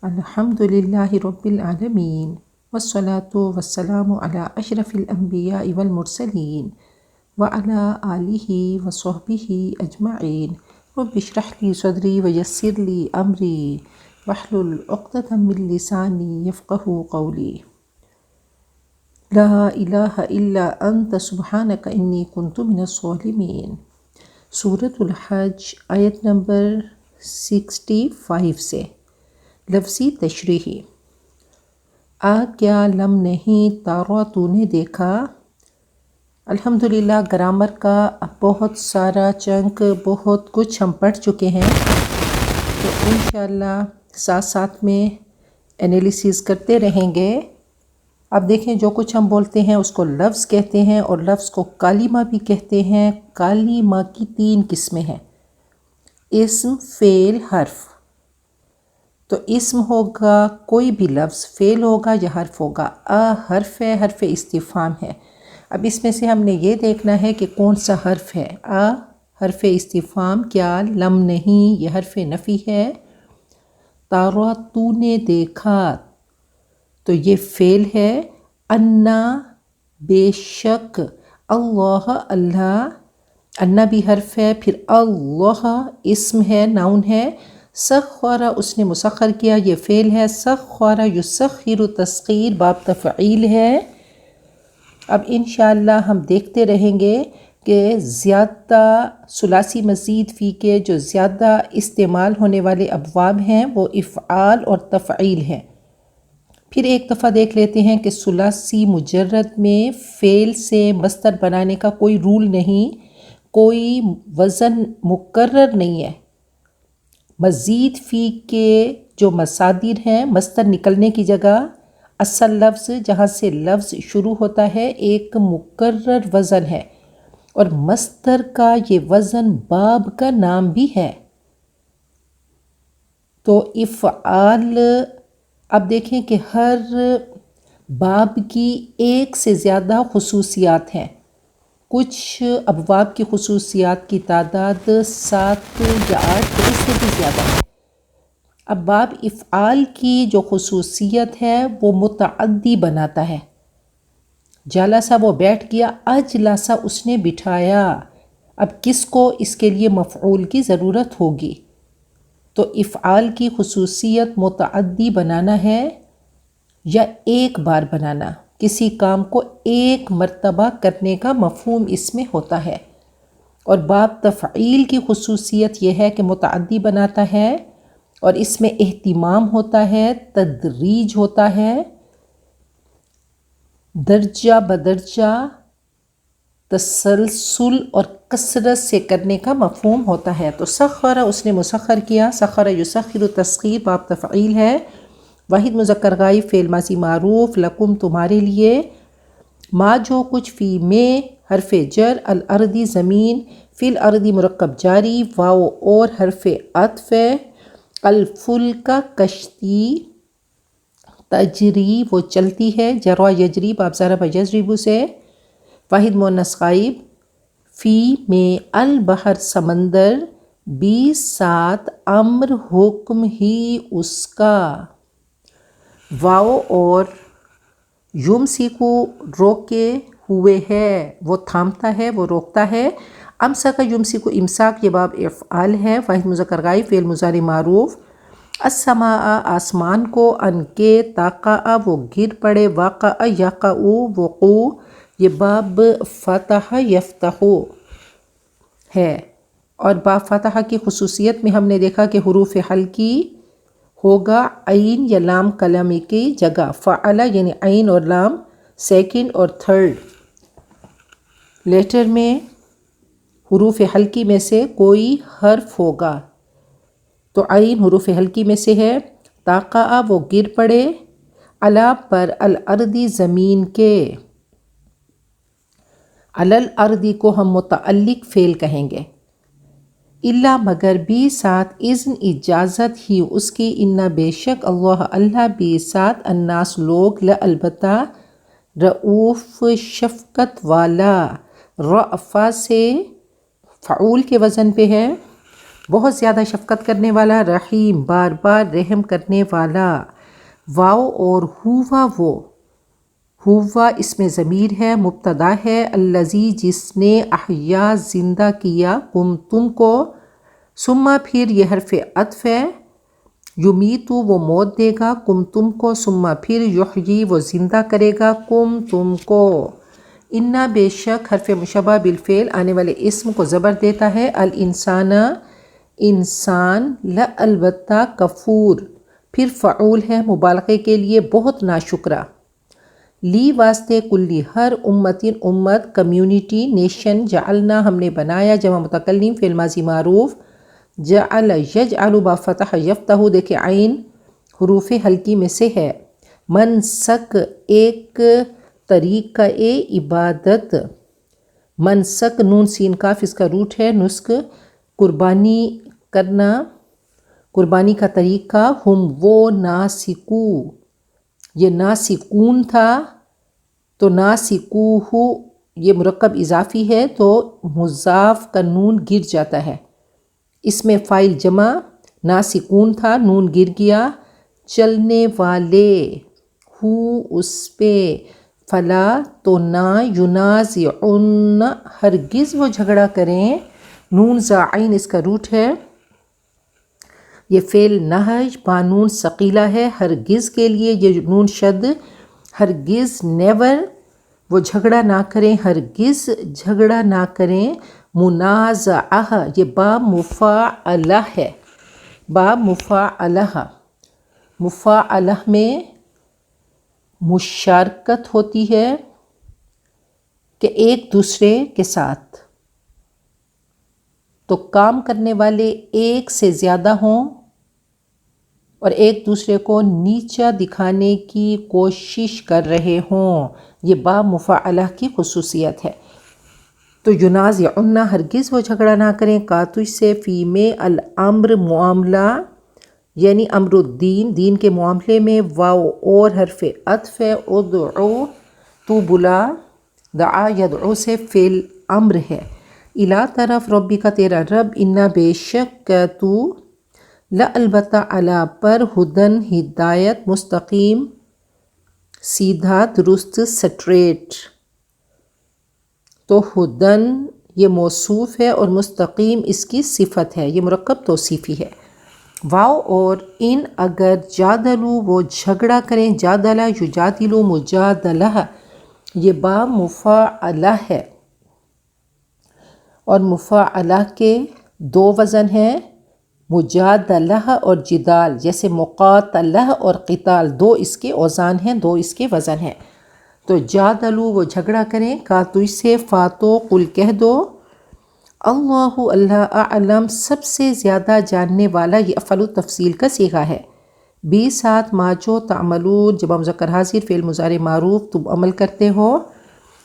الحمد للہ رب العالمین والصلاة والسلام علی اشرف الانبیاء والمرسلین وعلی آلہ وصحبہ اجمعین رب اشرح لی صدری ویسر لی امری واحلل عقدۃ من لسانی یفقہوا قولی لا الہ الا انت سبحانک انی کنت من الظالمین۔ سورۃ الحج آیت نمبر 65 سے لفظی تشریحی۔ کیا لم نہیں تارا تو نے دیکھا۔ الحمدللہ گرامر کا بہت سارا چنک بہت کچھ ہم پڑھ چکے ہیں، تو انشاءاللہ ساتھ ساتھ میں انالیسز کرتے رہیں گے۔ اب دیکھیں، جو کچھ ہم بولتے ہیں اس کو لفظ کہتے ہیں، اور لفظ کو کلمہ بھی کہتے ہیں۔ کلمہ کی 3 قسمیں ہیں: اسم، فعل، حرف۔ تو اسم ہوگا کوئی بھی لفظ، فعل ہوگا یا حرف ہوگا۔ حرف ہے، حرف استفہام ہے۔ اب اس میں سے ہم نے یہ دیکھنا ہے کہ کون سا حرف ہے۔ حرف استفہام، کیا لم نہیں، یہ حرف نفی ہے۔ تارا تو نے دیکھا، تو یہ فعل ہے۔ انا بے شک، اللہ اللہ، انا بھی حرف ہے، پھر اللہ اسم ہے، ناؤن ہے۔ سخر اس نے مسخر کیا، یہ فعل ہے۔ سخر یسخر تسخیر باب تفعیل ہے۔ اب انشاءاللہ ہم دیکھتے رہیں گے کہ زیادہ ثلاثی مزید فی کے جو زیادہ استعمال ہونے والے ابواب ہیں وہ افعال اور تفعیل ہیں۔ پھر ایک دفعہ دیکھ لیتے ہیں کہ ثلاثی مجرد میں فعل سے مصدر بنانے کا کوئی رول نہیں، کوئی وزن مقرر نہیں ہے۔ مزید فی کے جو مصادر ہیں، مصدر نکلنے کی جگہ اصل لفظ جہاں سے لفظ شروع ہوتا ہے ایک مقرر وزن ہے، اور مصدر کا یہ وزن باب کا نام بھی ہے۔ تو افعال، اب دیکھیں کہ ہر باب کی ایک سے زیادہ خصوصیات ہیں۔ کچھ ابواب کی خصوصیات کی تعداد 7 یا 8 اس سے بھی زیادہ ہے۔ اب باب افعال کی جو خصوصیت ہے وہ متعدی بناتا ہے۔ جلسہ وہ بیٹھ گیا، اجلسہ اس نے بٹھایا۔ اب کس کو اس کے لیے مفعول کی ضرورت ہوگی؟ تو افعال کی خصوصیت متعدی بنانا ہے یا ایک بار بنانا، کسی کام کو ایک مرتبہ کرنے کا مفہوم اس میں ہوتا ہے۔ اور باب تفعیل کی خصوصیت یہ ہے کہ متعدی بناتا ہے، اور اس میں اہتمام ہوتا ہے، تدریج ہوتا ہے، درجہ بدرجہ تسلسل اور کثرت سے کرنے کا مفہوم ہوتا ہے۔ تو سخر اس نے مسخر کیا، سخر یسخر تسخیر باب تفعیل ہے۔ واحد مذکر غائب فعل ماضی معروف، لکم تمہارے لیے، ما جو کچھ، فی میں حرف جر، الارضی زمین، فی الارضی مرکب جاری، واو اور حرف عطف، الفلک کشتی، تجری وہ چلتی ہے، جرا یجری باب ضرب یضرب سے۔ واحد مؤنث غائب، فی میں البحر سمندر، بھی ساتھ امر حکم ہی اس کا، واو اور یمسکو روکے ہوئے ہے، وہ تھامتا ہے، وہ روکتا ہے۔ امسک یمسکو امساک یہ باب افعال ہے۔ واحد مذکر غائب فعل مضارع معروف، السماء آسمان کو، ان کے، تقع وہ گر پڑے، وقع یقع وقوع یہ باب فتح یفتح ہے۔ اور باب فتح کی خصوصیت میں ہم نے دیکھا کہ حروف حلقی ہوگا عین یا لام کلمے کی جگہ، فعل یعنی عین اور لام سیکنڈ اور تھرڈ لیٹر میں حروف حلقی میں سے کوئی حرف ہوگا، تو عین حروف حلقی میں سے ہے۔ تقع وہ گر پڑے، علی پر، الارضی زمین کے، علی الارضی کو ہم متعلق فعل کہیں گے، الا مگر، بھی ساتھ، اذن اجازت ہی اس کی، انا بے شک، اللہ اللہ، بھی ساتھ، الناس لوگ، البتہ، رؤوف شفقت والا، رأفہ سے فعول کے وزن پہ ہے، بہت زیادہ شفقت کرنے والا، رحیم بار بار رحم کرنے والا۔ واو اور ہوا وہ، ہوا اس میں ضمیر ہے، مبتدا ہے، الذی جس نے، احیا زندہ کیا، کم تم کو، ثم پھر یہ حرف عطف ہے، یمیتو وہ موت دے گا کم تم کو، ثم پھر یحیی وہ زندہ کرے گا کم تم کو۔ انا بے شک حرف مشبہ بالفعل آنے والے اسم کو زبر دیتا ہے، الانسان انسان، لا البتہ کفور پھر فعول ہے مبالغے کے لیے، بہت ناشکرا۔ لی واسطے کلی ہر امتن امت، کمیونٹی نیشن، جعلنا ہم نے بنایا، جمع متکلم فعل ماضی معروف، جعل یجعل با فتح یفتح، دیکھیں عین حروف حلقی میں سے ہے، منسک ایک طریقہ عبادت، منسک نون سین کاف اس کا روٹ ہے، نسک قربانی کرنا، قربانی کا طریقہ، ہم وہ ناسکو، یہ ناسکون تھا تو ناسکوہ یہ مرکب اضافی ہے تو مضاف کا نون گر جاتا ہے، اس میں فاعل جمع، ناسکون تھا نون گر گیا، چلنے والے، ہو اس پہ، فلا تو نہ، ینازعن ہرگز وہ جھگڑا کریں، نون زائن اس کا روٹ ہے، یہ فعل نہج بانون ثقیلہ ہے، ہرگز کے لیے یہ نون شد، ہرگز نیور وہ جھگڑا نہ کریں، ہرگز جھگڑا نہ کریں، منازعہ یہ با مفاعلہ ہے، با مفاعلہ، مفاعلہ میں مشارکت ہوتی ہے کہ ایک دوسرے کے ساتھ، تو کام کرنے والے ایک سے زیادہ ہوں اور ایک دوسرے کو نیچا دکھانے کی کوشش کر رہے ہوں، یہ با مفاعلہ کی خصوصیت ہے۔ تو ینازعن ہرگز وہ جھگڑا نہ کریں، کاتش سے، فی میں، الامر معاملہ یعنی امر الدین دین کے معاملے میں، واو اور حرف عطف ہے، ادعو تو بلا، دعا یدعو سے فعل امر ہے، الا طرف ربی کا تیرا رب، انا بے شک تو، لا البتہ علی پر، ہدن ہدایت، مستقیم سیدھا درست سٹریٹ، تو ہدن یہ موصوف ہے اور مستقیم اس کی صفت ہے، یہ مرکب توصیفی ہے۔ واو اور ان اگر جادلو وہ جھگڑا کریں، جادلہ یجادلو مجادلہ یہ با مفاعلہ ہے، اور مفاعلہ کے دو وزن ہیں، مجادلہ اور جدال، جیسے مقاتلہ اور قتال، دو اس کے اوزان ہیں، دو اس کے وزن ہیں۔ تو جادلو وہ جھگڑا کریں، کاتش سے، فاتو قل کہہ دو، اللہ اللہ اعلم سب سے زیادہ جاننے والا، یہ افعل التفصیل کا صیغہ ہے، بی ساتھ ما جو تعملون جمع مذکر حاضر فعل مضارع معروف تم عمل کرتے ہو،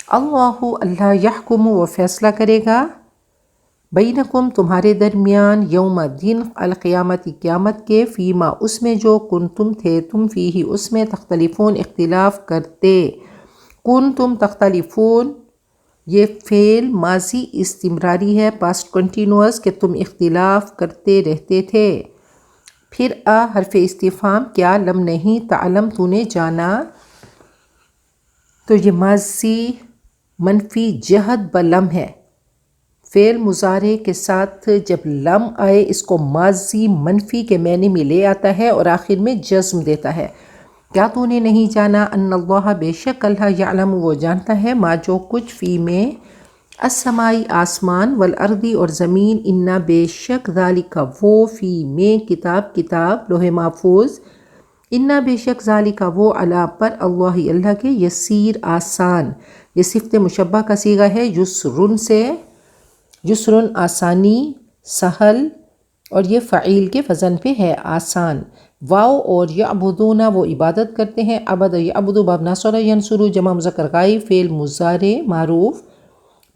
اللہ اللہ یحکم وہ فیصلہ کرے گا، بینکم تمہارے درمیان، یوم دن القیامت قیامت کے، فیما اس میں جو کنتم تھے تم، فیہ اس میں، تختلفون اختلاف کرتے، کنتم تختلفون یہ فعل ماضی استمراری ہے، پاسٹ کنٹینوس کہ تم اختلاف کرتے رہتے تھے، پھر حرف استفہام کیا، لم نہیں، تعلم تو نے جانا، تو یہ ماضی منفی جہد بلم ہے، فعل مضارع کے ساتھ جب لم آئے اس کو ماضی منفی کے معنی میں لے آتا ہے اور آخر میں جزم دیتا ہے، کیا تو نے نہیں جانا، ان اللہ بے شک اللہ، یعلم وہ جانتا ہے، ما جو کچھ، فی میں، السمائی آسمان، والارضی اور زمین، انا بے شک، ذالک وہ، فی میں کتاب کتاب لوح محفوظ، انا بے شک، ذالک وہ، علی پر، اللہ اللہ کے، یسیر آسان، یہ صفت مشبہ کا صیغہ ہے، یسرن سے، یسرن آسانی، سہل، اور یہ فعیل کے وزن پہ ہے، آسان۔ واو اور یعبدون وہ عبادت کرتے ہیں، عبد یعبد باب ناصر ینصر جمع مذکر غائب فعل مضارع معروف،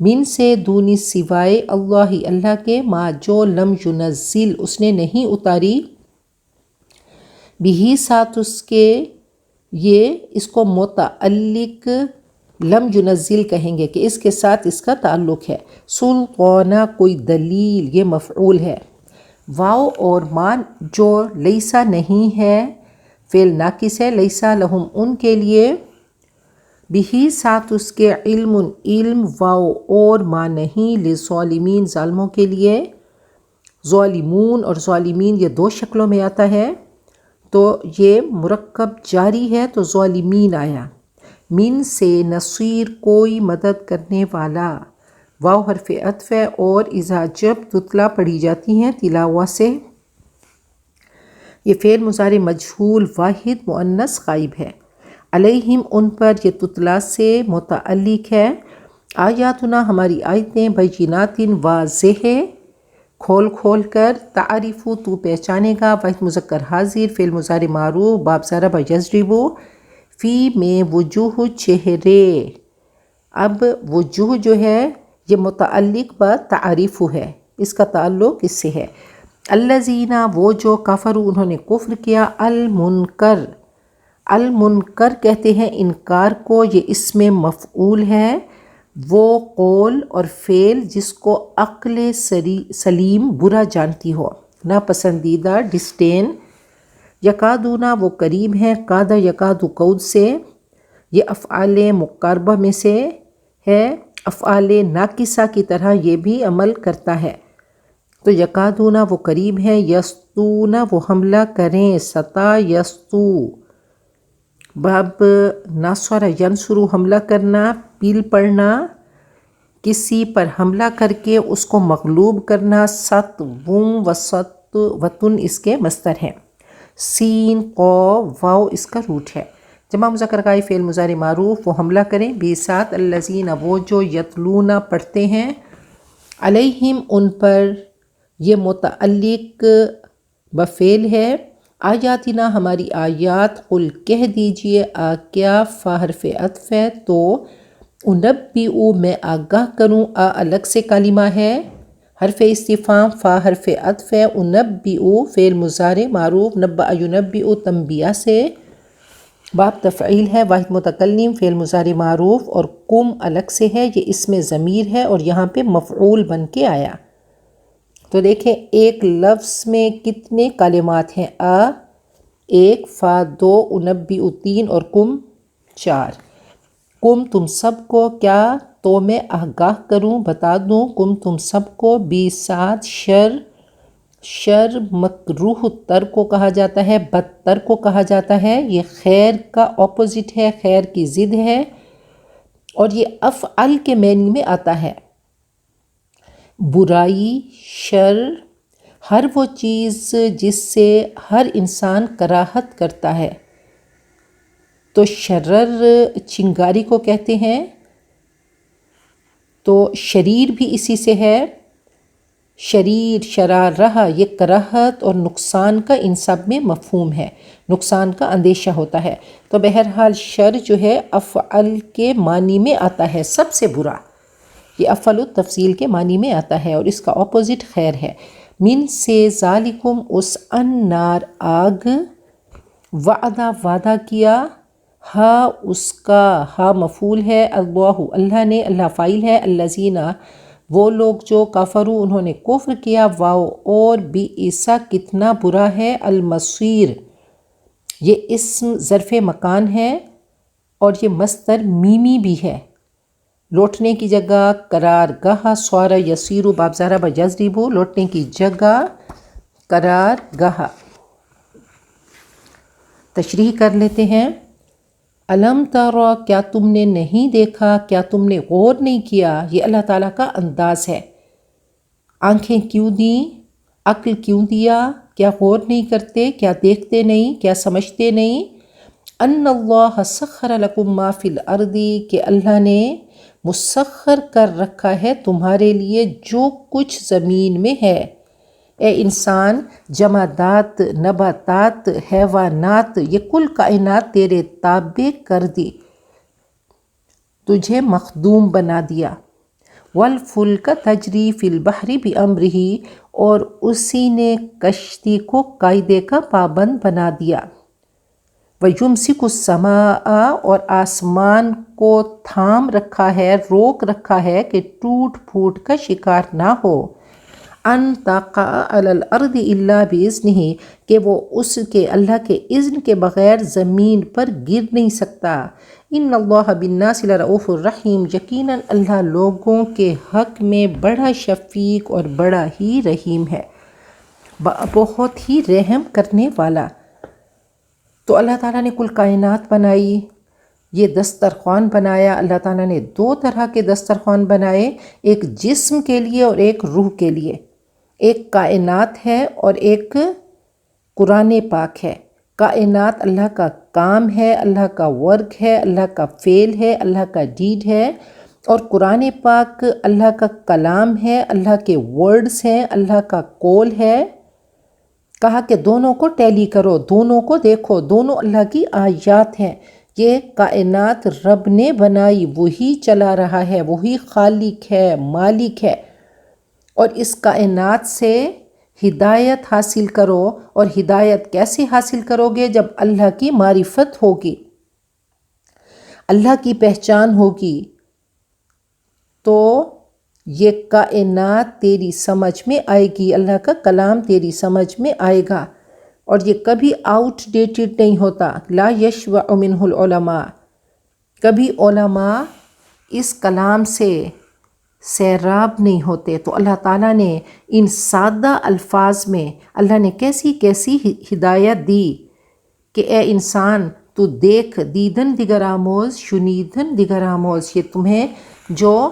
من سے دونی سوائے، اللہ اللہ کے، ما جو لم ینزل اس نے نہیں اتاری، بھی ساتھ اس کے، یہ اس کو متعلق لم ینزل کہیں گے کہ اس کے ساتھ اس کا تعلق ہے، سلطانہ کوئی دلیل، یہ مفعول ہے، واو اور مان جو لیسا نہیں ہے، فعل ناقص ہے، لیسا لہم ان کے لیے، بھی ساتھ اس کے علم علم، واو اور ما نہیں، للظالمین ظالموں کے لیے، ظالمون اور ظالمین یہ دو شکلوں میں آتا ہے، تو یہ مرکب جاری ہے تو ظالمین آیا، من سے نصیر کوئی مدد کرنے والا، واو حرف عطف ہے، اور اذا جب تتلا پڑھی جاتی ہیں تلاوہ سے، یہ فعل مضارع مجہول واحد مؤنث غائب ہے، علیہم ان پر، یہ تتلا سے متعلق ہے، آیاتنا ہماری آیتیں، بینات واضح ہے، کھول کھول کر، تعریف تو پہچانے گا، واحد مذکر حاضر، فعل مضارع معروف، باب ضرب یضرب، فی میں وجوہ چہرے، اب وجوہ جو ہے یہ متعلق بتعریف ہے، اس کا تعلق اس سے ہے، الذین وہ جو کفروا انہوں نے کفر کیا، المنکر، المنکر کہتے ہیں انکار کو، یہ اسم مفعول ہے، وہ قول اور فعل جس کو عقل سلیم برا جانتی ہو، ناپسندیدہ، ڈسڈین، یکادونا وہ قریب ہیں، کادا یکادو قود سے، یہ افعال مقاربہ میں سے ہے، افعال ناقصہ کی طرح یہ بھی عمل کرتا ہے، تو یکادونا وہ قریب ہیں، یستونا وہ حملہ کریں، ستا یستو، باب ناصر ینصر حملہ کرنا، پیل پڑنا، کسی پر حملہ کر کے اس کو مغلوب کرنا، ست وم وسط وطن اس کے مصدر ہیں، سین قو واو اس کا روٹ ہے، جمع مذکر غائب فعل مضارع معروف وہ حملہ کریں، بھی ساتھ، الذین وہ جو، یتلون پڑھتے ہیں، علیہم ان پر، یہ متعلق بفعل ہے، آیاتنا ہماری آیات، قل کہہ دیجئے، کیا فا حرف عطف ہے، تو انبئو میں آگاہ کروں، الگ سے کلمہ ہے، حرف استفہام، فا حرف عطف ہے، انبئو فعل مضارع معروف، نبأ ینبئ تنبیہ سے، باب تفعیل ہے، واحد متکلم، فعل مضارع معروف، اور کم الگ سے ہے، یہ اسم ضمیر ہے اور یہاں پہ مفعول بن کے آیا، تو دیکھیں ایک لفظ میں کتنے کلمات ہیں، ایک، فا دو، انبئ تین، اور کم چار، کم تم سب کو، کیا تو میں آگاہ کروں بتا دوں، کم تم سب کو، بھی ساتھ، شر مکروہ تر کو کہا جاتا ہے، بدتر کو کہا جاتا ہے، یہ خیر کا اپوزٹ ہے، خیر کی ضد ہے، اور یہ افعل کے معنی میں آتا ہے، برائی، شر، ہر وہ چیز جس سے ہر انسان کراہت کرتا ہے، تو شرر چنگاری کو کہتے ہیں، تو شریر بھی اسی سے ہے، شریر، شرارہ، یہ کراہت اور نقصان کا ان سب میں مفہوم ہے، نقصان کا اندیشہ ہوتا ہے، تو بہرحال شر جو ہے افعل کے معنی میں آتا ہے، سب سے برا، یہ افعل التفضیل کے معنی میں آتا ہے، اور اس کا اپوزٹ خیر ہے، من سے، ذالکم اس، النار آگ، وعدہ وعدہ کیا، ہا اس کا، ہا مفعول ہے، اللہ اللہ نے، اللہ فاعل ہے، الذین وہ لوگ جو، کفروا انہوں نے کفر کیا، واو اور بئس کتنا برا ہے، المصیر یہ اسم ظرف مکان ہے، اور یہ مصدر میمی بھی ہے، لوٹنے کی جگہ، قرار گاہ، سوار یسیر، باب ضرب یضرب لوٹنے کی جگہ، قرار گاہ، تشریح کر لیتے ہیں، الم ترى کیا تم نے نہیں دیکھا، کیا تم نے غور نہیں کیا، یہ اللہ تعالیٰ کا انداز ہے، آنکھیں کیوں دیں، عقل کیوں دیا، کیا غور نہیں کرتے، کیا دیکھتے نہیں، کیا سمجھتے نہیں، ان اللہ سخر لکم ما فی الارض کہ اللہ نے مسخر کر رکھا ہے تمہارے لیے جو کچھ زمین میں ہے، اے انسان، جمادات، نباتات، حیوانات، یہ کل کائنات تیرے تابع کر دی، تجھے مخدوم بنا دیا، والفلک تجری فی البحر بامرہ اور اسی نے کشتی کو قاعدے کا پابند بنا دیا، وَيُمْسِكُ السَّمَاءَ اور آسمان کو تھام رکھا ہے، روک رکھا ہے کہ ٹوٹ پھوٹ کا شکار نہ ہو، ان تقع علی الارض الا باذنہ، کہ وہ اس کے اللہ کے اذن کے بغیر زمین پر گر نہیں سکتا۔ ان اللہ بالناس لرؤوف الرحیم، یقیناً اللہ لوگوں کے حق میں بڑا شفیق اور بڑا ہی رحیم ہے، بہت ہی رحم کرنے والا۔ تو اللہ تعالیٰ نے کل کائنات بنائی، یہ دسترخوان بنایا۔ اللہ تعالیٰ نے 2 طرح کے دسترخوان بنائے، ایک جسم کے لیے اور ایک روح کے لیے۔ ایک کائنات ہے اور ایک قرآن پاک ہے۔ کائنات اللہ کا کام ہے، اللہ کا ورک ہے، اللہ کا فعل ہے، اللہ کا ڈیڈ ہے، اور قرآن پاک اللہ کا کلام ہے، اللہ کے ورڈز ہیں، اللہ کا قول ہے۔ کہا کہ دونوں کو ٹیلی کرو، دونوں کو دیکھو، دونوں اللہ کی آیات ہیں۔ یہ کائنات رب نے بنائی، وہی چلا رہا ہے، وہی خالق ہے، مالک ہے، اور اس کائنات سے ہدایت حاصل کرو۔ اور ہدایت کیسے حاصل کرو گے؟ جب اللہ کی معرفت ہوگی، اللہ کی پہچان ہوگی، تو یہ کائنات تیری سمجھ میں آئے گی، اللہ کا کلام تیری سمجھ میں آئے گا، اور یہ کبھی آؤٹ ڈیٹڈ نہیں ہوتا۔ لا یشبع منہ العلماء، کبھی علماء اس کلام سے سیراب نہیں ہوتے۔ تو اللہ تعالیٰ نے ان سادہ الفاظ میں اللہ نے کیسی کیسی ہدایت دی کہ اے انسان تو دیکھ، دیدن دیگر آموز شنیدن دیگر آموز، یہ تمہیں جو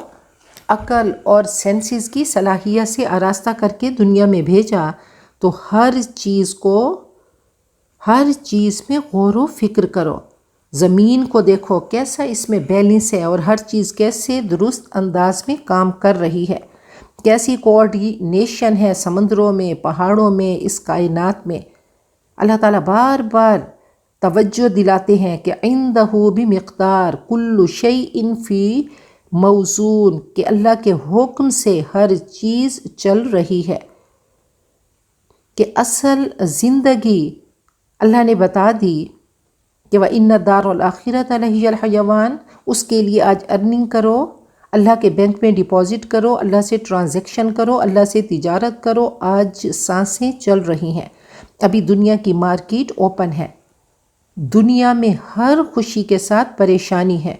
عقل اور سینسز کی صلاحیت سے آراستہ کر کے دنیا میں بھیجا، تو ہر چیز میں غور و فکر کرو۔ زمین کو دیکھو کیسا اس میں بیلنس ہے، اور ہر چیز کیسے درست انداز میں کام کر رہی ہے، کیسی کوآرڈینیشن ہے سمندروں میں، پہاڑوں میں، اس کائنات میں۔ اللہ تعالیٰ بار بار توجہ دلاتے ہیں کہ عندہ بمقدار کل شیء فی موزون، کہ اللہ کے حکم سے ہر چیز چل رہی ہے، کہ اصل زندگی اللہ نے بتا دی کہ وَإِنَّ الدَّارَ الْآخِرَةَ لَهِيَ الْحَيَوَانُ، اس کے لیے آج ارننگ کرو، اللہ کے بینک میں ڈپازٹ کرو، اللہ سے ٹرانزیکشن کرو، اللہ سے تجارت کرو، آج سانسیں چل رہی ہیں۔ ابھی دنیا کی مارکیٹ اوپن ہے، دنیا میں ہر خوشی کے ساتھ پریشانی ہے۔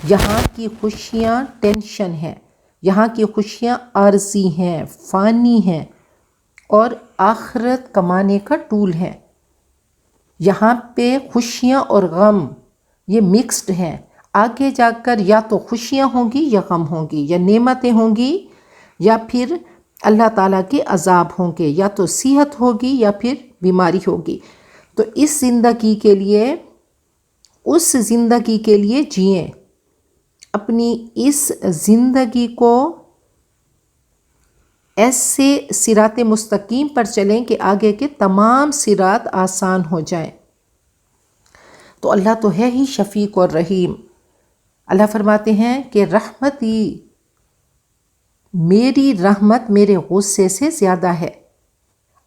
یہاں کی خوشیاں ٹینشن ہیں، یہاں کی خوشیاں عارضی ہیں، فانی ہیں، اور آخرت کمانے کا ٹول ہے۔ یہاں پہ خوشیاں اور غم یہ مکسڈ ہیں۔ آگے جا کر یا تو خوشیاں ہوں گی یا غم ہوں گی، یا نعمتیں ہوں گی یا پھر اللہ تعالیٰ کے عذاب ہوں گے، یا تو صحت ہوگی یا پھر بیماری ہوگی۔ تو اس زندگی کے لیے، اس زندگی کے لیے جئیں، اپنی اس زندگی کو ایسے صراط مستقیم پر چلیں کہ آگے کے تمام صراط آسان ہو جائیں۔ تو اللہ تو ہے ہی شفیق اور رحیم۔ اللہ فرماتے ہیں کہ رحمتی، میری رحمت میرے غصے سے زیادہ ہے۔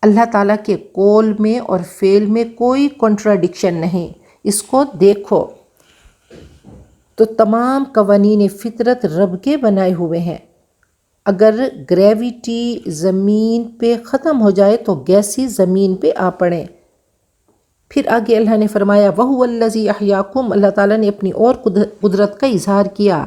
اللہ تعالیٰ کے قول میں اور فعل میں کوئی کنٹراڈکشن نہیں، اس کو دیکھو تو تمام قوانین فطرت رب کے بنائے ہوئے ہیں۔ اگر گریویٹی زمین پہ ختم ہو جائے تو گیسی زمین پہ آ پڑیں۔ پھر آگے اللہ نے فرمایا وَهُوَ الَّذِي أَحْيَاكُمْ، اللہ تعالیٰ نے اپنی اور قدرت کا اظہار کیا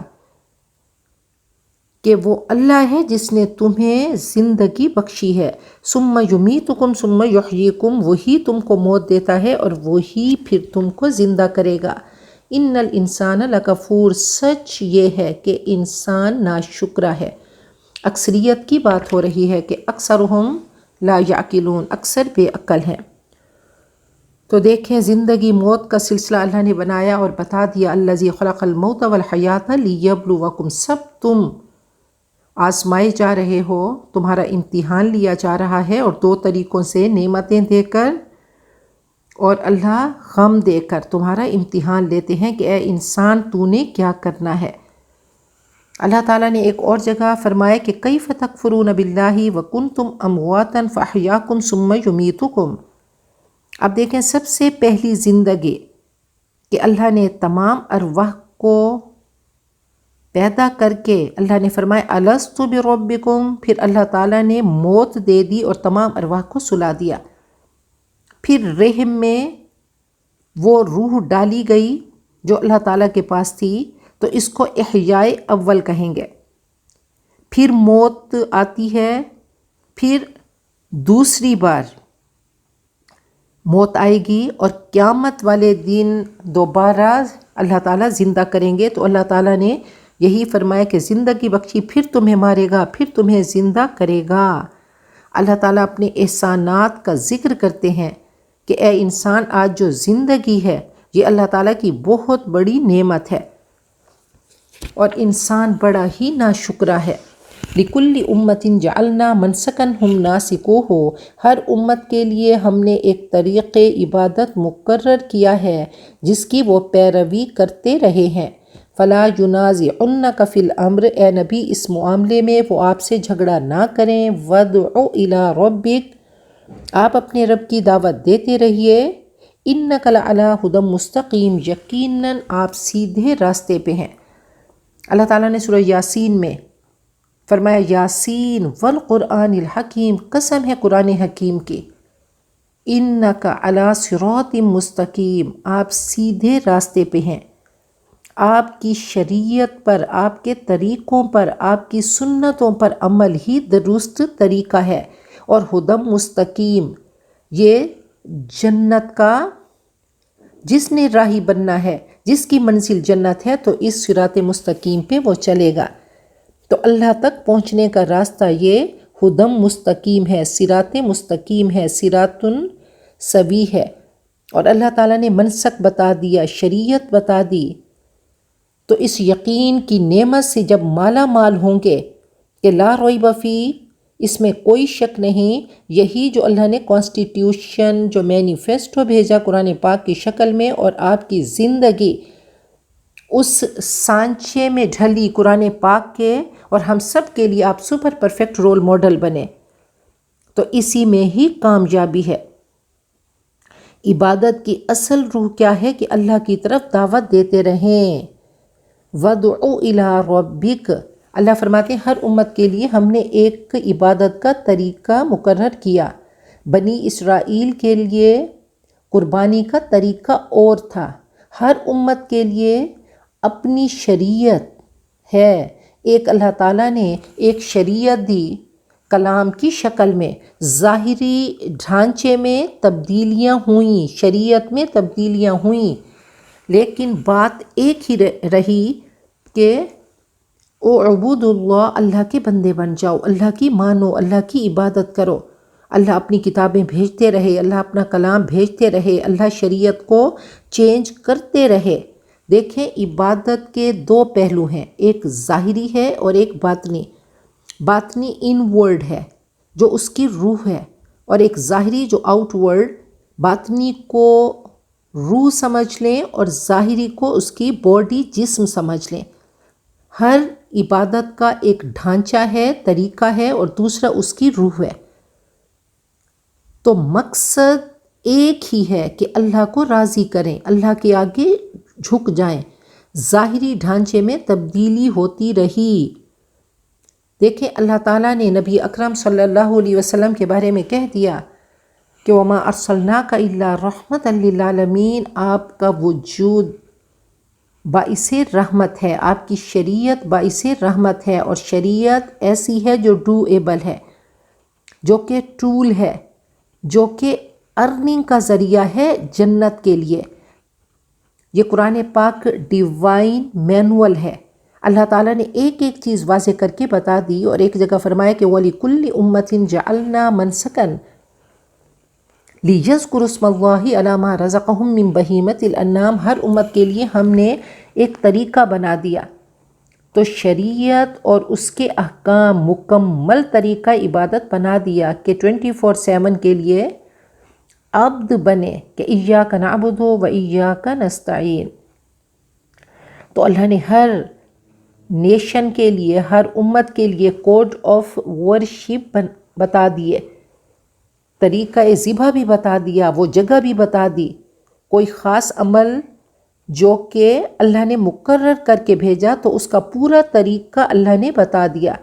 کہ وہ اللہ ہے جس نے تمہیں زندگی بخشی ہے۔ ثُمَّ يُمِيتُكُمْ ثُمَّ يُحْيِيكُمْ، وہی تم کو موت دیتا ہے اور وہی پھر تم کو زندہ کرے گا۔ إِنَّ الْإِنسَانَ لَكَفُورٌ، سچ یہ ہے کہ انسان ناشکرا ہے۔ اکثریت کی بات ہو رہی ہے کہ اکثرہم لا یعقلون، اکثر بے عقل ہیں۔ تو دیکھیں زندگی موت کا سلسلہ اللہ نے بنایا اور بتا دیا الذی خلق الموت والحیات لیبلوکم، سب تم آزمائے جا رہے ہو، تمہارا امتحان لیا جا رہا ہے، اور 2 طریقوں سے، نعمتیں دے کر اور اللہ غم دے کر تمہارا امتحان لیتے ہیں کہ اے انسان تو نے کیا کرنا ہے۔ اللہ تعالیٰ نے ایک اور جگہ فرمایا کہ کیف تکفرون باللہ وکنتم امواتا فاحیاکم ثم یمیتکم۔ اب دیکھیں سب سے پہلی زندگی کہ اللہ نے تمام ارواح کو پیدا کر کے اللہ نے فرمایا الست بربکم، پھر اللہ تعالیٰ نے موت دے دی اور تمام ارواح کو سلا دیا، پھر رحم میں وہ روح ڈالی گئی جو اللہ تعالیٰ کے پاس تھی، تو اس کو احیاء اول کہیں گے۔ پھر موت آتی ہے، پھر دوسری بار موت آئے گی اور قیامت والے دن دوبارہ اللہ تعالیٰ زندہ کریں گے۔ تو اللہ تعالیٰ نے یہی فرمایا کہ زندگی بخشی، پھر تمہیں مارے گا، پھر تمہیں زندہ کرے گا۔ اللہ تعالیٰ اپنے احسانات کا ذکر کرتے ہیں کہ اے انسان، آج جو زندگی ہے یہ اللہ تعالیٰ کی بہت بڑی نعمت ہے، اور انسان بڑا ہی ناشکرا ہے۔ لِكُلِّ أُمَّةٍ جَعَلْنَا مَنْسَكًا هُمْ نَاسِكُوهُ، ہر امت کے لیے ہم نے ایک طریق عبادت مقرر کیا ہے جس کی وہ پیروی کرتے رہے ہیں۔ فَلَا يُنَازِعُنَّكَ فِي الْأَمْرِ، اے نبی اس معاملے میں وہ آپ سے جھگڑا نہ کریں۔ وَادْعُ إِلَىٰ رَبِّكَ، آپ اپنے رب کی دعوت دیتے رہیے۔ إِنَّكَ لَعَلَىٰ هُدًى مُسْتَقِيمٍ، یقیناً آپ سیدھے راستے پہ ہیں۔ اللہ تعالیٰ نے سورہ یاسین میں فرمایا یاسین والقرآن الحکیم، قسم ہے قرآن حکیم کی، انک علی صراط مستقیم، آپ سیدھے راستے پہ ہیں، آپ کی شریعت پر، آپ کے طریقوں پر، آپ کی سنتوں پر عمل ہی درست طریقہ ہے۔ اور ہدم مستقیم، یہ جنت کا جس نے راہی بننا ہے، جس کی منزل جنت ہے، تو اس صراط مستقیم پہ وہ چلے گا۔ تو اللہ تک پہنچنے کا راستہ یہ ہدم مستقیم ہے، صراط مستقیم ہے، صراط سوی ہے۔ اور اللہ تعالیٰ نے منسک بتا دیا، شریعت بتا دی، تو اس یقین کی نعمت سے جب مالا مال ہوں گے کہ لا ریب فی، اس میں کوئی شک نہیں، یہی جو اللہ نے کانسٹیٹیوشن، جو مینیفیسٹو بھیجا قرآن پاک کی شکل میں، اور آپ کی زندگی اس سانچے میں ڈھلی قرآن پاک کے، اور ہم سب کے لیے آپ سپر پرفیکٹ رول ماڈل بنے، تو اسی میں ہی کامیابی ہے۔ عبادت کی اصل روح کیا ہے کہ اللہ کی طرف دعوت دیتے رہیں۔ وَادْعُ إِلَىٰ رَبِّكَ، اللہ فرماتے ہیں ہر امت کے لیے ہم نے ایک عبادت کا طریقہ مقرر کیا۔ بنی اسرائیل کے لیے قربانی کا طریقہ اور تھا، ہر امت کے لیے اپنی شریعت ہے۔ ایک اللہ تعالیٰ نے ایک شریعت دی کلام کی شکل میں، ظاہری ڈھانچے میں تبدیلیاں ہوئیں، شریعت میں تبدیلیاں ہوئیں، لیکن بات ایک ہی رہی کہ اعبد اللہ، اللہ کے بندے بن جاؤ، اللہ کی مانو، اللہ کی عبادت کرو۔ اللہ اپنی کتابیں بھیجتے رہے، اللہ اپنا کلام بھیجتے رہے، اللہ شریعت کو چینج کرتے رہے۔ دیکھیں عبادت کے دو پہلو ہیں، ایک ظاہری ہے اور ایک باطنی۔ باطنی ان ورڈ ہے جو اس کی روح ہے، اور ایک ظاہری جو آؤٹ ورڈ۔ باطنی کو روح سمجھ لیں اور ظاہری کو اس کی باڈی، جسم سمجھ لیں۔ ہر عبادت کا ایک ڈھانچہ ہے، طریقہ ہے، اور دوسرا اس کی روح ہے۔ تو مقصد ایک ہی ہے کہ اللہ کو راضی کریں، اللہ کے آگے جھک جائیں۔ ظاہری ڈھانچے میں تبدیلی ہوتی رہی۔ دیکھیں اللہ تعالیٰ نے نبی اکرم صلی اللہ علیہ وسلم کے بارے میں کہہ دیا کہ وَمَا أَرْسَلْنَاكَ إِلَّا رَحْمَةً لِّلْعَالَمِينَ، آپ کا وجود باعث رحمت ہے، آپ کی شریعت باعث رحمت ہے، اور شریعت ایسی ہے جو ڈوئیبل ہے، جو کہ ٹول ہے، جو کہ ارننگ کا ذریعہ ہے جنت کے لیے۔ یہ قرآن پاک ڈیوائن مینول ہے۔ اللہ تعالیٰ نے ایک ایک چیز واضح کر کے بتا دی، اور ایک جگہ فرمایا کہ وَلِكُلِّ أُمَّةٍ جَعَلْنَا مَنْسَكًا لِيَذْكُرُوا اسْمَ اللَّهِ عَلَىٰ مَا رَزَقَهُم مِّن بَهِيمَةِ الْأَنْعَامِ، ہر امت کے لیے ہم نے ایک طریقہ بنا دیا۔ تو شریعت اور اس کے احکام مکمل طریقہ عبادت بنا دیا کہ 24/7 کے لیے عبد بنے کہ إِيَّاكَ نَعْبُدُ وَإِيَّاكَ نَسْتَعِينُ۔ تو اللہ نے ہر نیشن کے لیے، ہر امت کے لیے کوڈ آف ورشپ بتا دیے، طریقہ ذبح بھی بتا دیا، وہ جگہ بھی بتا دی، کوئی خاص عمل جو کہ اللہ نے مقرر کر کے بھیجا، تو اس کا پورا طریقہ اللہ نے بتا دیا،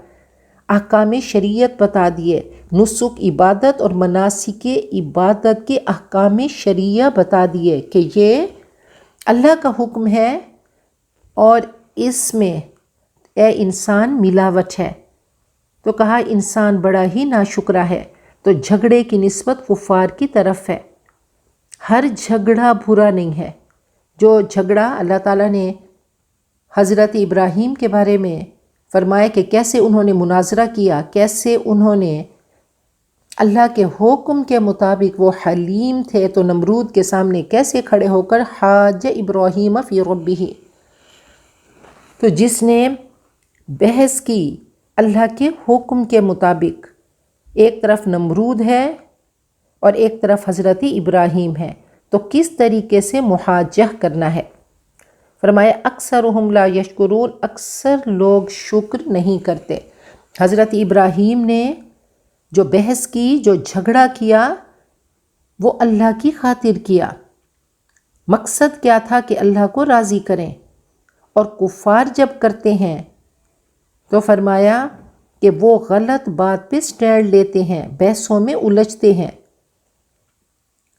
احکام شریعت بتا دیے، نسک عبادت اور مناسک عبادت کے احکام شریعہ بتا دیے کہ یہ اللہ کا حکم ہے اور اس میں اے انسان ملاوٹ ہے۔ تو کہا انسان بڑا ہی ناشکرا ہے، تو جھگڑے کی نسبت کفار کی طرف ہے۔ ہر جھگڑا برا نہیں ہے۔ جو جھگڑا اللہ تعالیٰ نے حضرت ابراہیم کے بارے میں فرمایا کہ کیسے انہوں نے مناظرہ کیا، کیسے انہوں نے اللہ کے حکم کے مطابق وہ حلیم تھے، تو نمرود کے سامنے کیسے کھڑے ہو کر حاج ابراہیم فی ربہ، تو جس نے بحث کی اللہ کے حکم کے مطابق، ایک طرف نمرود ہے اور ایک طرف حضرت ابراہیم ہے، تو کس طریقے سے محاجہ کرنا ہے۔ فرمایا اکثرہم لا یشکرون، اکثر لوگ شکر نہیں کرتے۔ حضرت ابراہیم نے جو بحث کی، جو جھگڑا کیا، وہ اللہ کی خاطر کیا۔ مقصد کیا تھا کہ اللہ کو راضی کریں، اور کفار جب کرتے ہیں تو فرمایا کہ وہ غلط بات پہ سٹینڈ لیتے ہیں، بحثوں میں الجھتے ہیں۔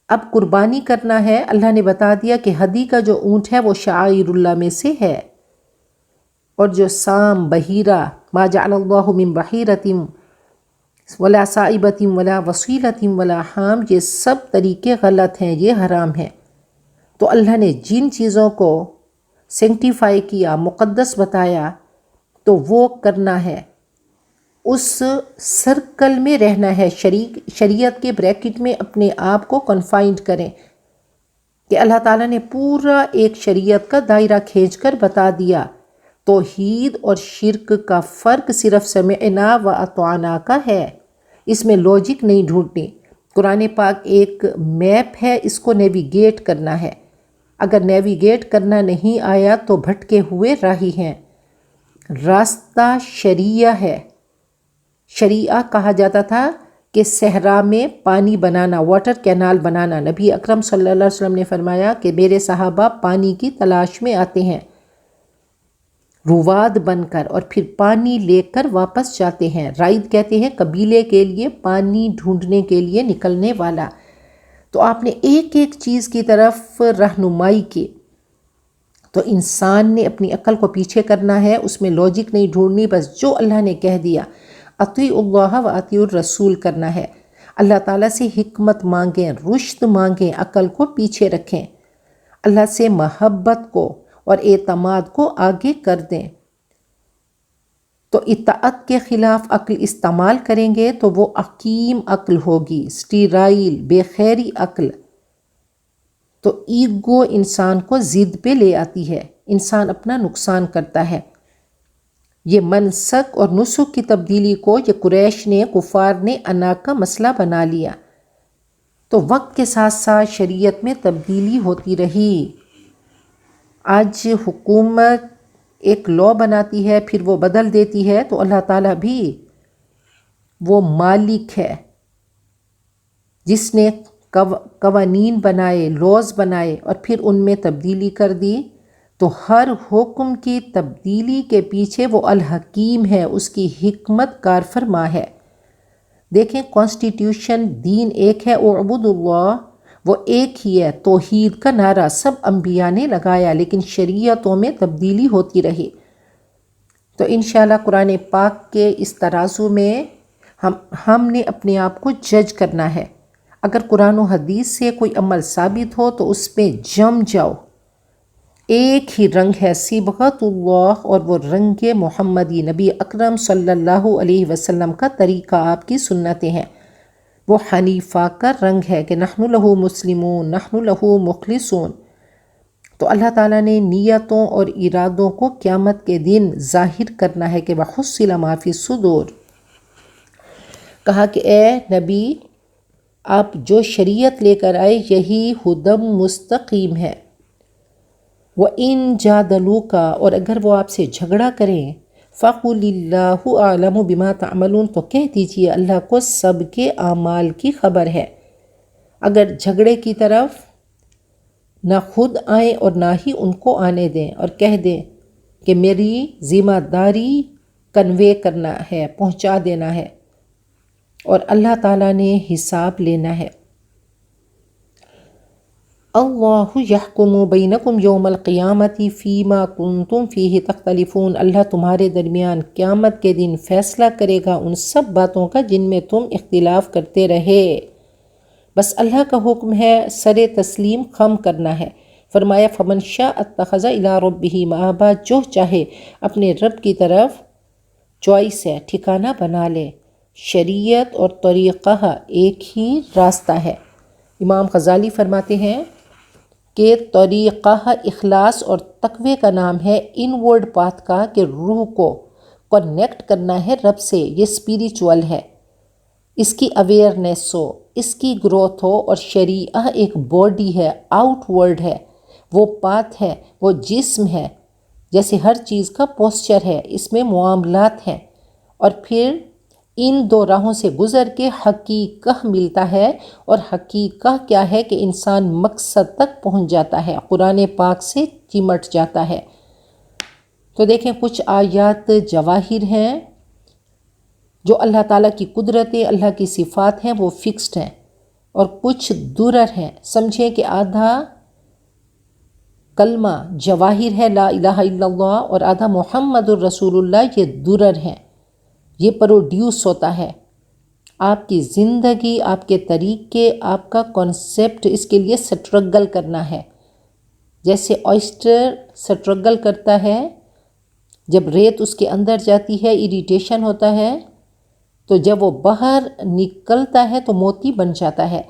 اب قربانی کرنا ہے، اللہ نے بتا دیا کہ ہدی کا جو اونٹ ہے وہ شعائر اللہ میں سے ہے، اور جو سام، بحیرہ، ما جعل اللہ من بحیرۃ ولا صائبۃ ولا وصیلۃ ولا حام، یہ سب طریقے غلط ہیں، یہ حرام ہیں۔ تو اللہ نے جن چیزوں کو سینکٹیفائی کیا، مقدس بتایا، تو وہ کرنا ہے، اس سرکل میں رہنا ہے، شریعت کے بریکٹ میں اپنے آپ کو کنفائنڈ کریں کہ اللہ تعالیٰ نے پورا ایک شریعت کا دائرہ کھینچ کر بتا دیا۔ توحید اور شرک کا فرق صرف سمعنا و اطعنا کا ہے، اس میں لاجک نہیں ڈھونڈنی۔ قرآن پاک ایک میپ ہے، اس کو نیویگیٹ کرنا ہے۔ اگر نیویگیٹ کرنا نہیں آیا تو بھٹکے ہوئے راہی ہیں۔ راستہ شریعہ ہے۔ شریعہ کہا جاتا تھا کہ صحرا میں پانی بنانا، واٹر کینال بنانا۔ نبی اکرم صلی اللہ علیہ وسلم نے فرمایا کہ میرے صحابہ پانی کی تلاش میں آتے ہیں رواد بن کر، اور پھر پانی لے کر واپس جاتے ہیں۔ رائد کہتے ہیں قبیلے کے لیے پانی ڈھونڈنے کے لیے نکلنے والا۔ تو آپ نے ایک ایک چیز کی طرف رہنمائی کی۔ تو انسان نے اپنی عقل کو پیچھے کرنا ہے، اس میں لاجک نہیں ڈھونڈنی، بس جو اللہ نے کہہ دیا اطیعوا اللہ و اطیعوا الرسول کرنا ہے۔ اللہ تعالیٰ سے حکمت مانگیں، رشد مانگیں، عقل کو پیچھے رکھیں، اللہ سے محبت کو اور اعتماد کو آگے کر دیں۔ تو اطاعت کے خلاف عقل استعمال کریں گے تو وہ حکیم عقل ہوگی، سٹیرائل، بے خیری عقل۔ تو ایگو انسان کو ضد پہ لے آتی ہے، انسان اپنا نقصان کرتا ہے۔ یہ منسک اور نسک کی تبدیلی کو یہ قریش نے، کفار نے انا کا مسئلہ بنا لیا۔ تو وقت کے ساتھ ساتھ شریعت میں تبدیلی ہوتی رہی۔ آج حکومت ایک لا بناتی ہے، پھر وہ بدل دیتی ہے، تو اللہ تعالیٰ بھی وہ مالک ہے جس نے قوانین بنائے، لاز بنائے اور پھر ان میں تبدیلی کر دی۔ تو ہر حکم کی تبدیلی کے پیچھے وہ الحکیم ہے، اس کی حکمت کار فرما ہے۔ دیکھیں کانسٹیٹیوشن، دین ایک ہے، اعبدوا اللہ، وہ ایک ہی ہے۔ توحید کا نعرہ سب انبیاء نے لگایا، لیکن شریعتوں میں تبدیلی ہوتی رہی۔ تو انشاءاللہ قرآن پاک کے اس ترازو میں ہم نے اپنے آپ کو جج کرنا ہے۔ اگر قرآن و حدیث سے کوئی عمل ثابت ہو تو اس پہ جم جاؤ۔ ایک ہی رنگ ہے صبغۃ اللہ، اور وہ رنگ محمدی، نبی اکرم صلی اللہ علیہ وسلم کا طریقہ، آپ کی سنتیں ہیں۔ وہ حنیفہ کا رنگ ہے کہ نحن لہ مسلمون، نحن لہ مخلصون۔ تو اللہ تعالیٰ نے نیتوں اور ارادوں کو قیامت کے دن ظاہر کرنا ہے کہ وحصل ما فی الصدور۔ کہا کہ اے نبی، آپ جو شریعت لے کر آئے یہی ہدم مستقیم ہے۔ وَإِن جَادَلُوكَ، اور اگر وہ آپ سے جھگڑا کریں، فَقُلِ اللَّهُ أَعْلَمُ بِمَا تَعْمَلُونَ، تو کہہ دیجئے اللہ کو سب کے اعمال کی خبر ہے۔ اگر جھگڑے کی طرف نہ خود آئیں اور نہ ہی ان کو آنے دیں، اور کہہ دیں کہ میری ذمہ داری کنوے کرنا ہے، پہنچا دینا ہے، اور اللہ تعالیٰ نے حساب لینا ہے۔ اللہ یحکم بینکم یوم القیامت فیما کنتم فیہ تختلفون، اللہ تمہارے درمیان قیامت کے دن فیصلہ کرے گا ان سب باتوں کا جن میں تم اختلاف کرتے رہے۔ بس اللہ کا حکم ہے، سر تسلیم خم کرنا ہے۔ فرمایا فمن شاء اتخذ الی ربہ مآبا، جو چاہے اپنے رب کی طرف چوائس ہے، ٹھکانہ بنا لے۔ شریعت اور طریقہ ایک ہی راستہ ہے۔ امام غزالی فرماتے ہیں کہ طریقہ اخلاص اور تقوی کا نام ہے، انورڈ پاتھ کا، کہ روح کو کنیکٹ کرنا ہے رب سے، یہ اسپیریچول ہے، اس کی اویئرنیس ہو، اس کی گروتھ ہو، اور شریعہ ایک باڈی ہے، آؤٹ ورڈ ہے، وہ پاتھ ہے، وہ جسم ہے، جیسے ہر چیز کا پوسچر ہے، اس میں معاملات ہیں، اور پھر ان دو راہوں سے گزر کے حقیقہ ملتا ہے، اور حقیقہ کیا ہے کہ انسان مقصد تک پہنچ جاتا ہے، قرآن پاک سے چمٹ جاتا ہے۔ تو دیکھیں کچھ آیات جواہر ہیں جو اللہ تعالیٰ کی قدرتیں، اللہ کی صفات ہیں، وہ فکسڈ ہیں، اور کچھ درر ہیں۔ سمجھیں کہ آدھا کلمہ جواہر ہے لا الہ الا اللہ، اور آدھا محمد الرسول اللہ، یہ درر ہیں، یہ پروڈیوس ہوتا ہے۔ آپ کی زندگی، آپ کے طریقے، آپ کا کانسیپٹ، اس کے لیے سٹرگل کرنا ہے۔ جیسے آئسٹر سٹرگل کرتا ہے، جب ریت اس کے اندر جاتی ہے اریٹیشن ہوتا ہے، تو جب وہ باہر نکلتا ہے تو موتی بن جاتا ہے۔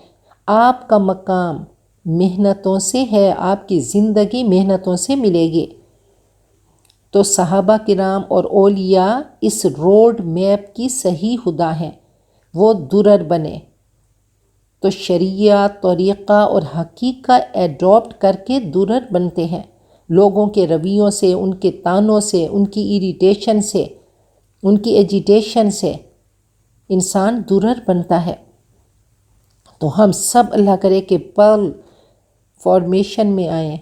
آپ کا مقام محنتوں سے ہے، آپ کی زندگی محنتوں سے ملے گی۔ تو صحابہ کرام اور اولیاء اس روڈ میپ کی صحیح ہدا ہیں، وہ درر بنے۔ تو شریعت، طریقہ اور حقیقہ ایڈاپٹ کر کے درر بنتے ہیں۔ لوگوں کے رویوں سے، ان کے تانوں سے، ان کی اریٹیشن سے، ان کی ایجیٹیشن سے انسان درر بنتا ہے۔ تو ہم سب اللہ کرے کہ پل فارمیشن میں آئیں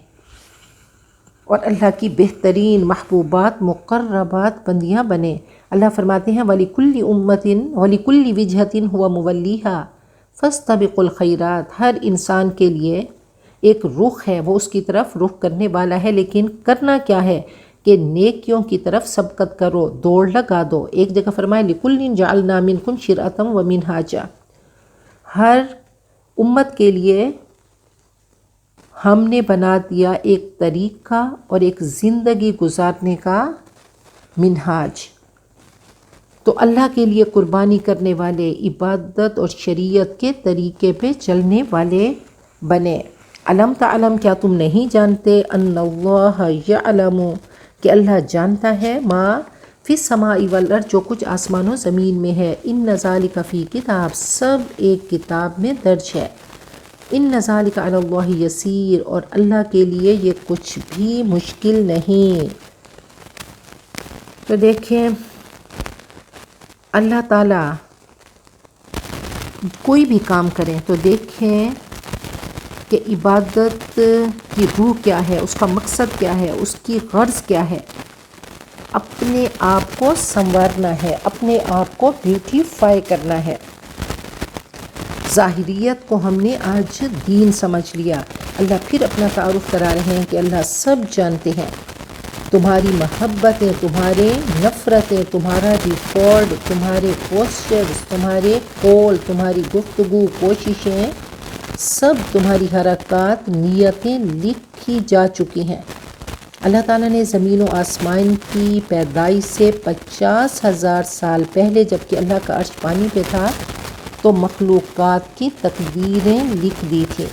اور اللہ کی بہترین محبوبات، مقربات بندیاں بنیں۔ اللہ فرماتے ہیں وَلِكُلِّ أُمَّةٍ وَلِكُلِّ وِجْهَةٍ هُوَ مُوَلِّيهَا فَاسْتَبِقُوا الْخَيْرَاتِ، ہر انسان کے لیے ایک رخ ہے، وہ اس کی طرف رخ کرنے والا ہے، لیکن کرنا کیا ہے کہ نیکیوں کی طرف سبقت کرو، دوڑ لگا دو۔ ایک جگہ فرمایا لِكُلٍّ جَعَلْنَا مِنْكُمْ شِرْعَةً وَمِنْهَاجًا، ہر امت کے لیے ہم نے بنا دیا ایک طریقہ اور ایک زندگی گزارنے کا منہاج۔ تو اللہ کے لیے قربانی کرنے والے، عبادت اور شریعت کے طریقے پہ چلنے والے بنے۔ علم تعلم، کیا تم نہیں جانتے، ان اللہ یعلم، کہ اللہ جانتا ہے، ما فی السماء والارض، جو کچھ آسمان و زمین میں ہے، ان ذالک فی کتاب، سب ایک کتاب میں درج ہے، ان ذالک علی اللہ یسیر، اور اللہ کے لیے یہ کچھ بھی مشکل نہیں۔ تو دیکھیں اللہ تعالیٰ کوئی بھی کام کریں تو دیکھیں کہ عبادت کی روح کیا ہے، اس کا مقصد کیا ہے، اس کی غرض کیا ہے۔ اپنے آپ کو سنوارنا ہے، اپنے آپ کو بیوٹیفائی کرنا ہے۔ ظاہریت کو ہم نے آج دین سمجھ لیا۔ اللہ پھر اپنا تعارف کرا رہے ہیں کہ اللہ سب جانتے ہیں، تمہاری محبتیں، تمہارے نفرتیں، تمہارا ریکارڈ، تمہارے پوسچرز، تمہارے قول، تمہاری گفتگو، کوششیں، سب تمہاری حرکات، نیتیں لکھی جا چکی ہیں۔ اللہ تعالیٰ نے زمین و آسمان کی پیدائش سے 50,000 سال پہلے، جب کہ اللہ کا عرش پانی پہ تھا، تو مخلوقات کی تقدیریں لکھ دی تھی۔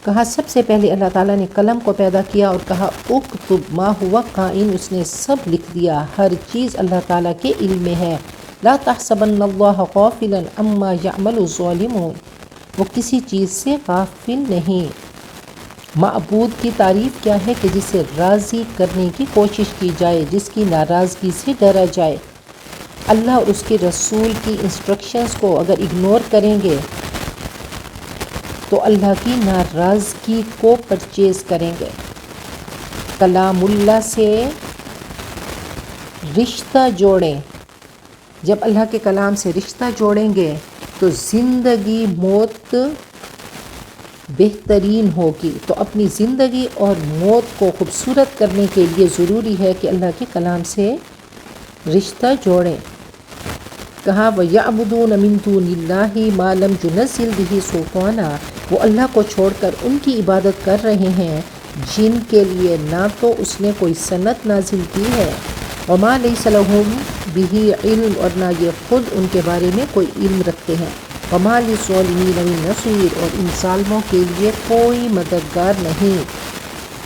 کہا سب سے پہلے اللہ تعالیٰ نے قلم کو پیدا کیا اور کہا اکتب ما ہوا کائن، اس نے سب لکھ دیا، ہر چیز اللہ تعالیٰ کے علم میں ہے۔ لا تحسبن اللہ غافلا عما یعمل الظالمون، وہ کسی چیز سے غافل نہیں۔ معبود کی تعریف کیا ہے کہ جسے راضی کرنے کی کوشش کی جائے، جس کی ناراضگی سے ڈرا جائے۔ اللہ اور اس کے رسول کی انسٹرکشنز کو اگر اگنور کریں گے تو اللہ کی ناراضگی کو پرچیز کریں گے۔ کلام اللہ سے رشتہ جوڑیں۔ جب اللہ کے کلام سے رشتہ جوڑیں گے تو زندگی موت بہترین ہوگی۔ تو اپنی زندگی اور موت کو خوبصورت کرنے کے لیے ضروری ہے کہ اللہ کے کلام سے رشتہ جوڑیں۔ کہا وَيَعْبُدُونَ مِن دُونِ اللَّهِ مَا لَمْ يُنَزِّلْ بِهِ سُلْطَانًا، وہ اللہ کو چھوڑ کر ان کی عبادت کر رہے ہیں جن کے لیے نہ تو اس نے کوئی سنت نازل کی ہے، وَمَا لَيْسَ لَهُم بِهِ علم، اور نہ یہ خود ان کے بارے میں کوئی علم رکھتے ہیں، وَمَا لِلظَّالِمِينَ مِن نَصِيرٍ، اور ان ظالموں کے لیے کوئی مددگار نہیں۔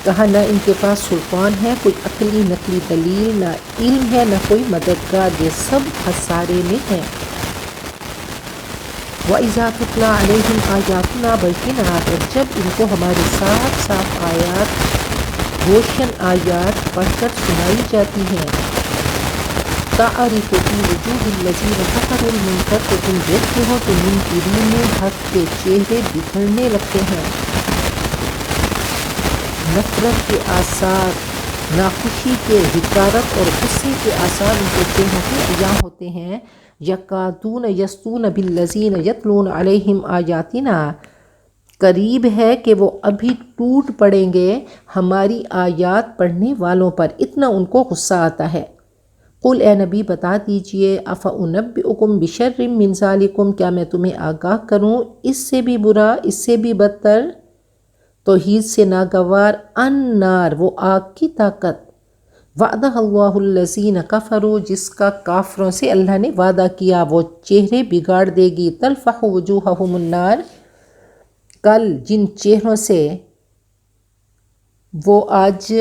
کہا نہ ان کے پاس سلطان ہے، کوئی عقلی نقلی دلیل، نہ علم ہے، نہ کوئی مددگار، یہ سب خسارے میں ہیں۔ وَإِذَا تُتْلَىٰ عَلَيْهِمْ آيَاتُنَا بَيِّنَاتٍ، اور جب ان کو ہماری صاف صاف آیات، روشن آیات پڑھ کر سنائی جاتی ہیں، تَعْرِفُ فِي وُجُوهِ الَّذِينَ كَفَرُوا الْمُنكَرَ، تو تم دیکھتے ہو کہ منکرین میں حق کے چہرے بکھرنے لگتے ہیں، نفرت کے آثار، ناخوشی کے، حقارت اور غصے کے آثار ان کے چہروں پہ عیاں ہوتے ہیں۔ یکادون یسطون بالذین یتلون علیہم آیاتنا، قریب ہے کہ وہ ابھی ٹوٹ پڑیں گے ہماری آیات پڑھنے والوں پر، اتنا ان کو غصہ آتا ہے۔ قل اے نبی بتا دیجئے، افانبئکم بشر من ذالکم، کیا میں تمہیں آگاہ کروں اس سے بھی برا، اس سے بھی بدتر، توحید سے ناگوار، النار، وہ آگ کی طاقت، وعدہ اللہ الذین کفروا، جس کا کافروں سے اللہ نے وعدہ کیا، وہ چہرے بگاڑ دے گی، تلفح وجوہہم النار، کل جن چہروں سے وہ آج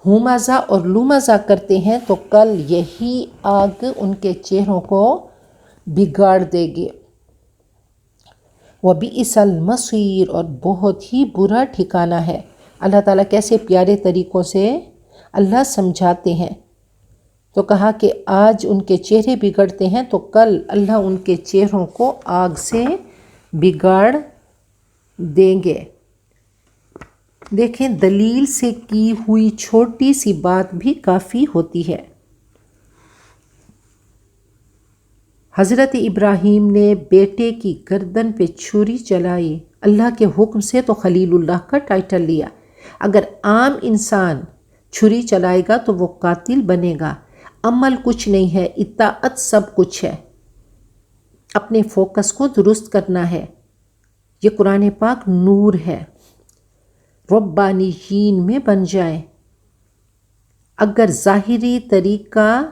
ہمزہ اور لمزہ کرتے ہیں تو کل یہی آگ ان کے چہروں کو بگاڑ دے گی۔ وَبِئْسَ الْمَصِيرُ، اور بہت ہی برا ٹھکانہ ہے۔ اللہ تعالیٰ کیسے پیارے طریقوں سے اللہ سمجھاتے ہیں۔ تو کہا کہ آج ان کے چہرے بگڑتے ہیں تو کل اللہ ان کے چہروں کو آگ سے بگاڑ دیں گے۔ دیکھیں دلیل سے کی ہوئی چھوٹی سی بات بھی کافی ہوتی ہے۔ حضرت ابراہیم نے بیٹے کی گردن پہ چھری چلائی، اللہ کے حکم سے تو خلیل اللہ کا ٹائٹل لیا۔ اگر عام انسان چھری چلائے گا تو وہ قاتل بنے گا۔ عمل کچھ نہیں ہے، اطاعت سب کچھ ہے۔ اپنے فوکس کو درست کرنا ہے۔ یہ قرآن پاک نور ہے۔ ربانیین میں بن جائیں۔ اگر ظاہری طریقہ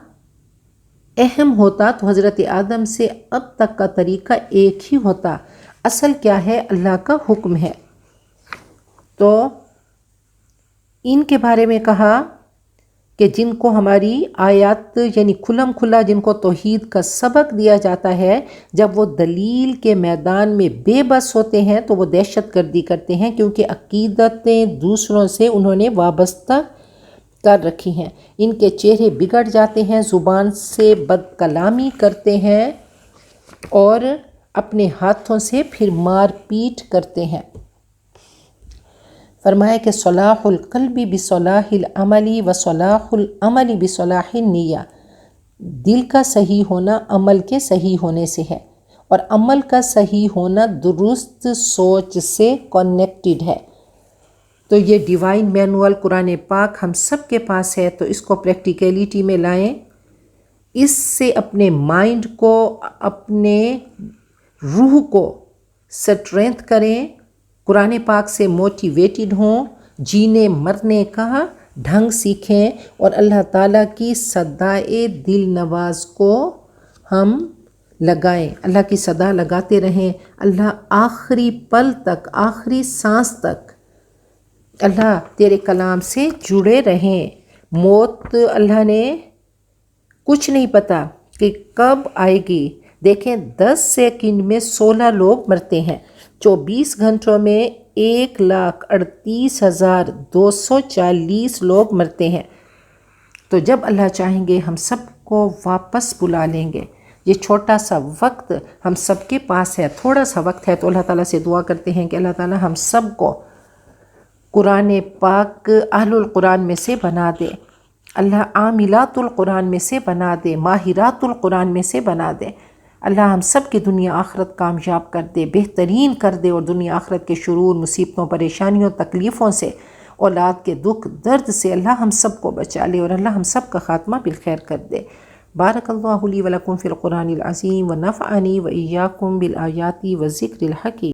اہم ہوتا تو حضرت آدم سے اب تک کا طریقہ ایک ہی ہوتا۔ اصل کیا ہے؟ اللہ کا حکم ہے۔ تو ان کے بارے میں کہا کہ جن کو ہماری آیات یعنی کھلم کھلا جن کو توحید کا سبق دیا جاتا ہے، جب وہ دلیل کے میدان میں بے بس ہوتے ہیں تو وہ دہشت گردی کرتے ہیں، کیونکہ عقیدتیں دوسروں سے انہوں نے وابستہ کر رکھی ہیں۔ ان کے چہرے بگڑ جاتے ہیں، زبان سے بد کلامی کرتے ہیں اور اپنے ہاتھوں سے پھر مار پیٹ کرتے ہیں۔ فرمایا کہ صلاح القلب بصلاح العمل و صلاح العمل بصلاح النیہ، دل کا صحیح ہونا عمل کے صحیح ہونے سے ہے، اور عمل کا صحیح ہونا درست سوچ سے کنیکٹڈ ہے۔ تو یہ ڈیوائن مینول قرآن پاک ہم سب کے پاس ہے، تو اس کو پریکٹیکیلٹی میں لائیں، اس سے اپنے مائنڈ کو، اپنے روح کو سٹرینتھ کریں، قرآن پاک سے موٹیویٹڈ ہوں، جینے مرنے کا ڈھنگ سیکھیں، اور اللہ تعالیٰ کی صدائے دل نواز کو ہم لگائیں، اللہ کی صدا لگاتے رہیں۔ اللہ آخری پل تک، آخری سانس تک اللہ تیرے کلام سے جڑے رہیں۔ موت اللہ نے کچھ نہیں پتا کہ کب آئے گی۔ دیکھیں 10 سیکنڈ میں 16 لوگ مرتے ہیں، 24 گھنٹوں میں 1,38,240 لوگ مرتے ہیں۔ تو جب اللہ چاہیں گے ہم سب کو واپس بلا لیں گے۔ یہ چھوٹا سا وقت ہم سب کے پاس ہے، تھوڑا سا وقت ہے، تو اللہ تعالیٰ سے دعا کرتے ہیں کہ اللہ تعالیٰ ہم سب کو قرآن پاک اہل القرآن میں سے بنا دے، اللہ عاملات القرآن میں سے بنا دے، ماہرات القرآن میں سے بنا دے۔ اللہ ہم سب کی دنیا آخرت کامیاب کر دے، بہترین کر دے، اور دنیا آخرت کے شرور، مصیبتوں، پریشانیوں، تکلیفوں سے، اولاد کے دکھ درد سے اللہ ہم سب کو بچا لے، اور اللہ ہم سب کا خاتمہ بالخیر کر دے۔ بارک اللہ لی ولکم فی القرآن العظیم ونفعنی وإیاکم بالآیات والذکر الحکیم۔